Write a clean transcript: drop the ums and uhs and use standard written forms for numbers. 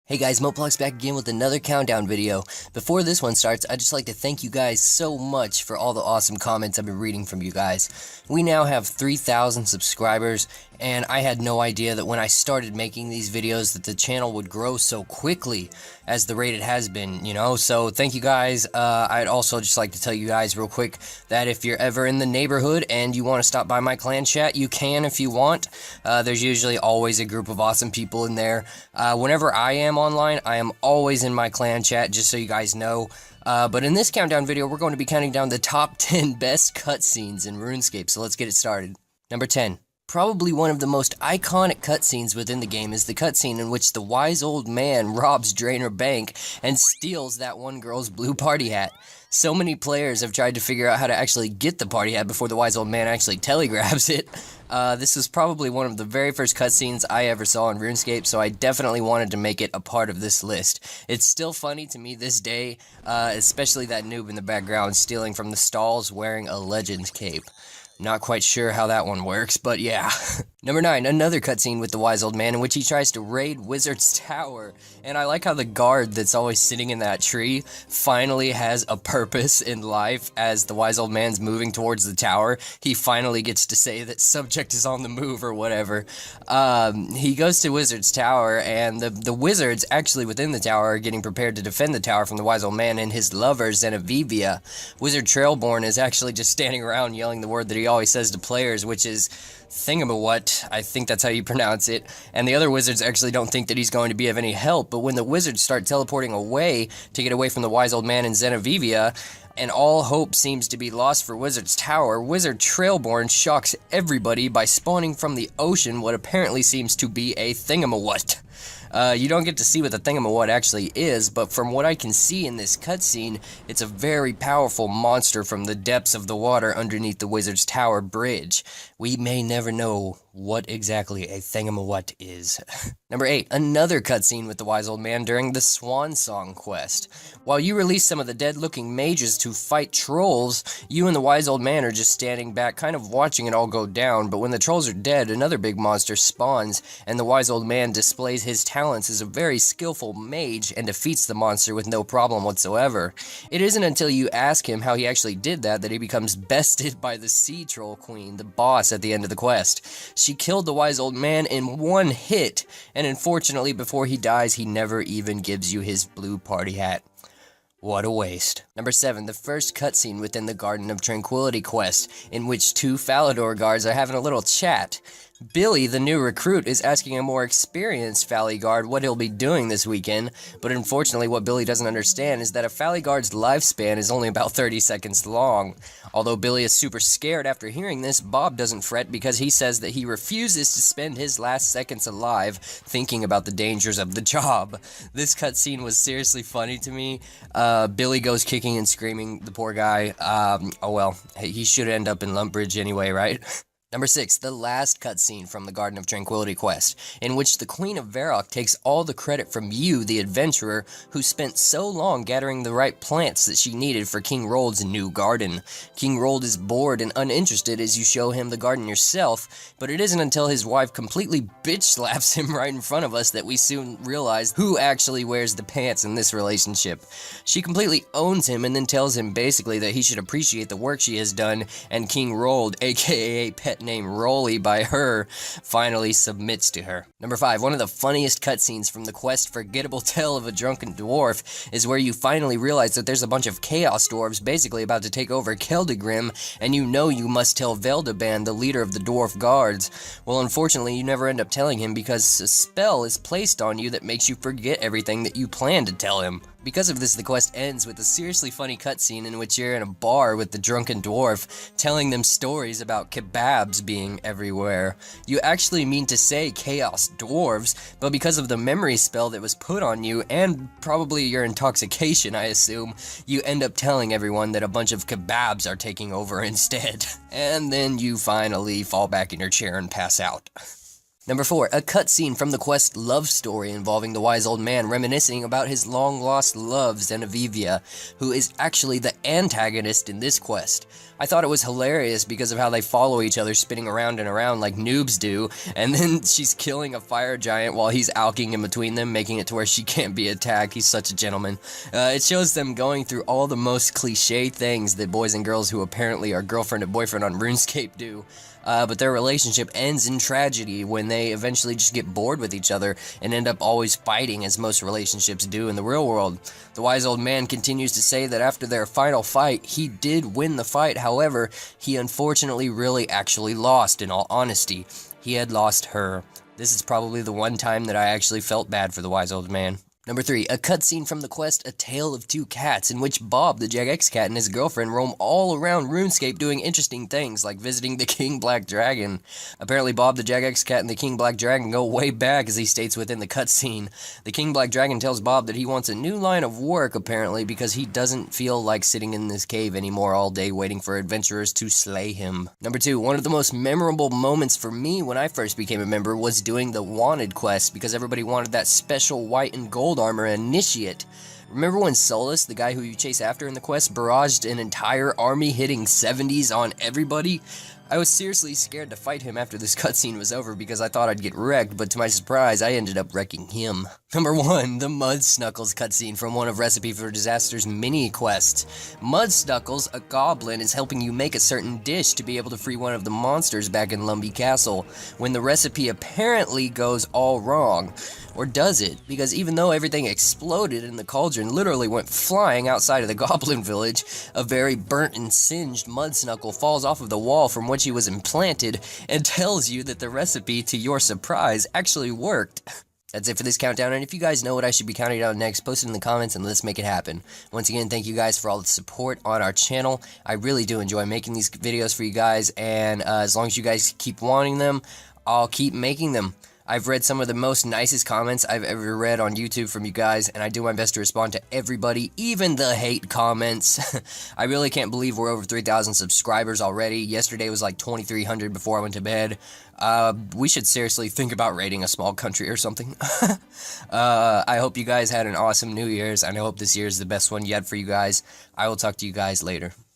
Hey guys, Moplex back again with another countdown video. Before this one starts, I'd just like to thank you guys so much for all the awesome comments I've been reading from you guys. We now have 3,000 subscribers, and I had no idea that when I started making these videos that the channel would grow so quickly as the rate it has been, so thank you guys. I'd also just like to tell you guys real quick that if you're ever in the neighborhood and you want to stop by my clan chat, you can if you want. There's usually always a group of awesome people in there. Whenever I am online, I am always in my clan chat, just so you guys know. But in this countdown video, we're going to be counting down the top 10 best cutscenes in RuneScape, so let's get it started. Number 10. Probably one of the most iconic cutscenes within the game is the cutscene in which the wise old man robs Drainer Bank and steals that one girl's blue party hat. So many players have tried to figure out how to actually get the party hat before the wise old man actually telegrabs it. This was probably one of the very first cutscenes I ever saw in RuneScape, so I definitely wanted to make it a part of this list. It's still funny to me this day, especially that noob in the background stealing from the stalls wearing a Legends cape. Not quite sure how that one works, but yeah. Number 9, another cutscene with the wise old man in which he tries to raid Wizard's Tower. And I like how the guard that's always sitting in that tree finally has a purpose in life. As the wise old man's moving towards the tower, he finally gets to say that subject is on the move or whatever. He goes to Wizard's Tower, and the wizards actually within the tower are getting prepared to defend the tower from the wise old man and his lover, Zenevivia. Wizard Trailborn is actually just standing around yelling the word that he always says to players, which is thingamawhat. I think that's how you pronounce it. And the other wizards actually don't think that he's going to be of any help, but when the wizards start teleporting away to get away from the wise old man and Zenevivia, and all hope seems to be lost for Wizard's Tower, Wizard Trailborn shocks everybody by spawning from the ocean what apparently seems to be a thingamawhat. You don't get to see what the thingamawhat actually is, but from what I can see in this cutscene, it's a very powerful monster from the depths of the water underneath the Wizard's Tower bridge. We may never know what exactly a thingamawhat is. Number 8, another cutscene with the wise old man during the Swan Song quest. While you release some of the dead-looking mages to fight trolls, you and the wise old man are just standing back, kind of watching it all go down, but when the trolls are dead, another big monster spawns, and the wise old man displays his talents as a very skillful mage and defeats the monster with no problem whatsoever. It isn't until you ask him how he actually did that he becomes bested by the Sea Troll Queen, the boss at the end of the quest. She killed the wise old man in one hit, and unfortunately before he dies, he never even gives you his blue party hat. What a waste. Number 7, the first cutscene within the Garden of Tranquility quest, in which two Falador guards are having a little chat. Billy, the new recruit, is asking a more experienced Fally guard what he'll be doing this weekend, but unfortunately what Billy doesn't understand is that a Fally guard's lifespan is only about 30 seconds long. Although Billy is super scared after hearing this, Bob doesn't fret because he says that he refuses to spend his last seconds alive thinking about the dangers of the job. This cutscene was seriously funny to me. Billy goes kicking and screaming, the poor guy. Oh well, hey, he should end up in Lumpbridge anyway, right? Number 6, the last cutscene from the Garden of Tranquility quest, in which the Queen of Varrock takes all the credit from you, the adventurer, who spent so long gathering the right plants that she needed for King Rold's new garden. King Rold is bored and uninterested as you show him the garden yourself, but it isn't until his wife completely bitch slaps him right in front of us that we soon realize who actually wears the pants in this relationship. She completely owns him and then tells him basically that he should appreciate the work she has done, and King Rold, aka pet name Rolly by her, finally submits to her. Number 5, one of the funniest cutscenes from the quest Forgettable Tale of a Drunken Dwarf is where you finally realize that there's a bunch of Chaos Dwarves basically about to take over Keldegrim, and you know you must tell Veldeban, the leader of the Dwarf Guards. Well, unfortunately, you never end up telling him because a spell is placed on you that makes you forget everything that you planned to tell him. Because of this, the quest ends with a seriously funny cutscene in which you're in a bar with the drunken dwarf, telling them stories about kebabs being everywhere. You actually mean to say Chaos Dwarves, but because of the memory spell that was put on you, and probably your intoxication, I assume, you end up telling everyone that a bunch of kebabs are taking over instead. And then you finally fall back in your chair and pass out. Number 4, a cutscene from the quest Love Story involving the wise old man reminiscing about his long-lost love, Zenevivia, who is actually the antagonist in this quest. I thought it was hilarious because of how they follow each other spinning around and around like noobs do, and then she's killing a fire giant while he's alking in between them, making it to where she can't be attacked. He's such a gentleman. It shows them going through all the most cliche things that boys and girls who apparently are girlfriend and boyfriend on RuneScape do. But their relationship ends in tragedy when they eventually just get bored with each other and end up always fighting, as most relationships do in the real world. The wise old man continues to say that after their final fight, he did win the fight. However, he unfortunately really actually lost, in all honesty. He had lost her. This is probably the one time that I actually felt bad for the wise old man. Number 3, a cutscene from the quest A Tale of Two Cats, in which Bob the Jagex cat and his girlfriend roam all around RuneScape doing interesting things, like visiting the King Black Dragon. Apparently Bob the Jagex cat and the King Black Dragon go way back, as he states within the cutscene. The King Black Dragon tells Bob that he wants a new line of work, apparently, because he doesn't feel like sitting in this cave anymore all day waiting for adventurers to slay him. Number 2, one of the most memorable moments for me when I first became a member was doing the Wanted quest, because everybody wanted that special white and gold armor Initiate. Remember when Solus, the guy who you chase after in the quest, barraged an entire army hitting 70s on everybody? I was seriously scared to fight him after this cutscene was over because I thought I'd get wrecked, but to my surprise, I ended up wrecking him. Number 1, the Mud Snuckles cutscene from one of Recipe for Disaster's mini quests. Mud Snuckles, a goblin, is helping you make a certain dish to be able to free one of the monsters back in Lumbee Castle, when the recipe apparently goes all wrong. Or does it? Because even though everything exploded and the cauldron literally went flying outside of the goblin village, a very burnt and singed Mud Snuckle falls off of the wall from which he was implanted and tells you that the recipe, to your surprise, actually worked. That's it for this countdown, and if you guys know what I should be counting down next, post it in the comments and let's make it happen. Once again, thank you guys for all the support on our channel. I really do enjoy making these videos for you guys, and as long as you guys keep wanting them, I'll keep making them. I've read some of the most nicest comments I've ever read on YouTube from you guys, and I do my best to respond to everybody, even the hate comments. I really can't believe we're over 3,000 subscribers already. Yesterday was like 2,300 before I went to bed. We should seriously think about raiding a small country or something. I hope you guys had an awesome New Year's, and I hope this year is the best one yet for you guys. I will talk to you guys later.